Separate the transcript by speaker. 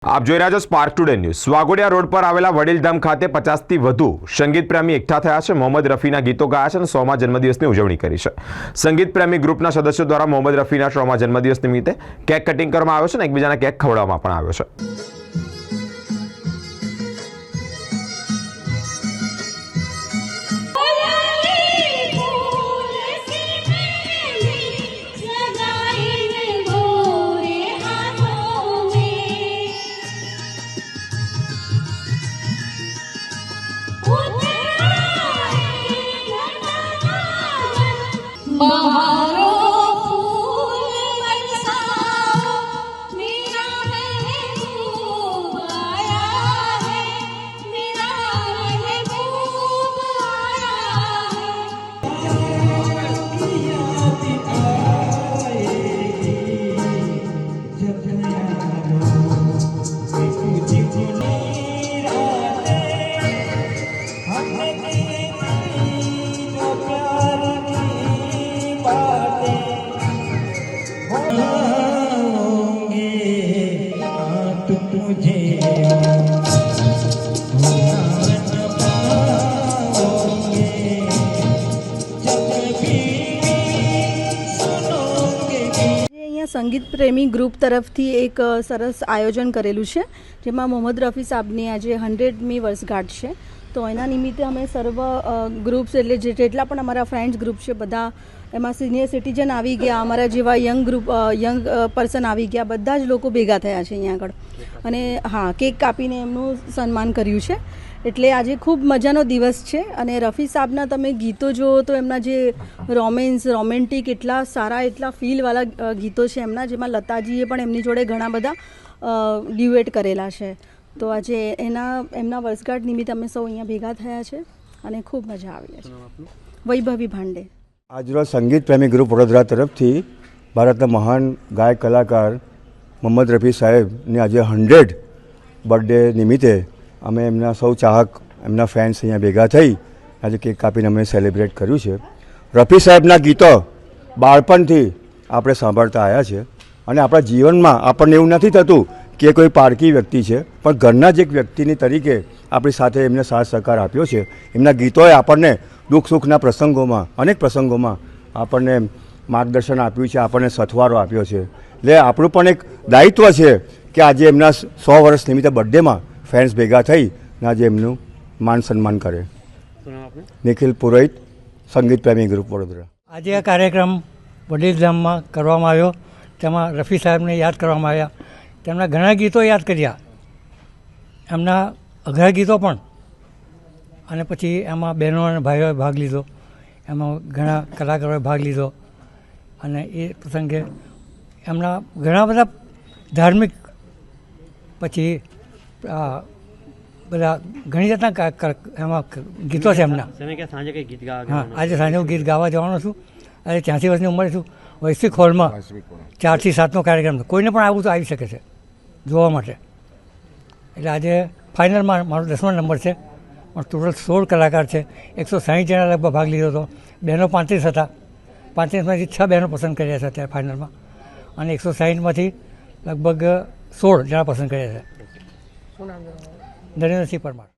Speaker 1: આપ જોઈ રહ્યા છો spark today news. Waghodia road પર આવેલા વડીલધામ ખાતે 50થી વધુ સંગીત પ્રેમી એકઠા થયા છે। મોહમ્મદ રફીના ગીતો ગાયા છે અને 100મા જન્મદિવસની ઉજવણી કરી છે। સંગીત પ્રેમી ગ્રુપના સદસ્યો દ્વારા મોહમ્મદ રફીના 100મા જન્મદિવસ નિમિત્તે કેક કટિંગ કરવામાં આવ્યો છે અને એકબીજાને કેક ખવડાવવામાં પણ આવ્યો છે।
Speaker 2: સંગીત પ્રેમી ગ્રુપ તરફથી એક સરસ આયોજન કરેલું છે, જેમાં મોહમ્મદ રફી સાહેબની આજે 100મી વર્ષગાંઠ છે। તો એના નિમિત્તે અમે સર્વ ગ્રુપ્સ એટલે જેટલા પણ અમારા ફ્રેન્ડ્સ ગ્રુપ છે બધા, એમાં સિનિયર સિટીઝન આવી ગયા, અમારા જેવા યંગ પર્સન આવી ગયા, બધા જ લોકો ભેગા થયા છે અહીંયા આગળ અને હા, કેક કાપીને એમનું સન્માન કર્યું છે। એટલે આજે ખૂબ મજાનો દિવસ છે અને રફી સાહેબના તમે ગીતો જુઓ તો એમના જે રોમેન્ટિક એટલા સારા, એટલા ફીલવાળા ગીતો છે એમના, જેમાં લતાજીએ પણ એમની જોડે ઘણા બધા ડ્યુએટ કરેલા છે। તો આજે એમના વર્ષગાંઠ નિમિત્તે અમે સૌ અહીંયા ભેગા થયા છે અને ખૂબ મજા આવી છે। વૈભવી ભાંડે।
Speaker 3: આજરોજ સંગીત પ્રેમી ગ્રુપ વડોદરા તરફથી ભારતના મહાન ગાયક કલાકાર મોહમ્મદ રફી સાહેબની આજે 100 બર્થડે નિમિત્તે અમે એમના સૌ ચાહક, એમના ફેન્સ અહીંયા ભેગા થઈ આજે કેક કાપીને અમે સેલિબ્રેટ કર્યું છે। રફી સાહેબના ગીતો બાળપણથી આપણે સાંભળતા આવ્યા છે અને આપણા જીવનમાં આપણને એવું નથી થતું કે કોઈ પારકી વ્યક્તિ છે, પણ ઘરના જ એક વ્યક્તિની તરીકે આપણી સાથે એમને સાથ સહકાર આપ્યો છે। એમના ગીતોએ આપણને દુઃખ સુખના પ્રસંગોમાં, અનેક પ્રસંગોમાં આપણને માર્ગદર્શન આપ્યું છે, આપણને સથવારો આપ્યો છે। એટલે આપણું પણ એક દાયિત્વ છે કે આજે એમના 100 વર્ષ નિમિત્તે બર્થડેમાં ફેન્સ ભેગા થઈ ને આજે એમનું માન સન્માન કરે। નિખિલ પુરોહિત, સંગીત પ્રેમી ગ્રુપ વડોદરા।
Speaker 4: આજે આ કાર્યક્રમ વડીલધામમાં કરવામાં આવ્યો, તેમાં રફી સાહેબને યાદ કરવામાં આવ્યા, તેમના ઘણા ગીતો યાદ કર્યા, એમના અઘરા ગીતો પણ, અને પછી એમાં બહેનો અને ભાઈઓએ ભાગ લીધો, એમાં ઘણા કલાકારોએ ભાગ લીધો અને એ પ્રસંગે એમના ઘણા બધા ધાર્મિક, પછી બધા ઘણી જાતના એમાં ગીતો છે એમના। હા, આજે સાંજે હું ગીત ગાવા જવાનો છું। આજે 83 વર્ષની ઉંમરે છું। વૈશ્વિક હોલમાં 4 થી 7નો કાર્યક્રમ છે, કોઈને પણ આવું તો આવી શકે છે જોવા માટે। એટલે આજે ફાઇનલમાં મારો 10મો નંબર છે, પણ ટોટલ 16 કલાકાર છે, 160 જણા લગભગ ભાગ લીધો હતો। બહેનો 35 હતા, 35માંથી 6 બહેનો પસંદ કર્યા છે અત્યારે ફાઇનલમાં, અને 160માંથી લગભગ 16 જણા પસંદ કર્યા છે। નરેન્દ્રસિંહ પરમાર।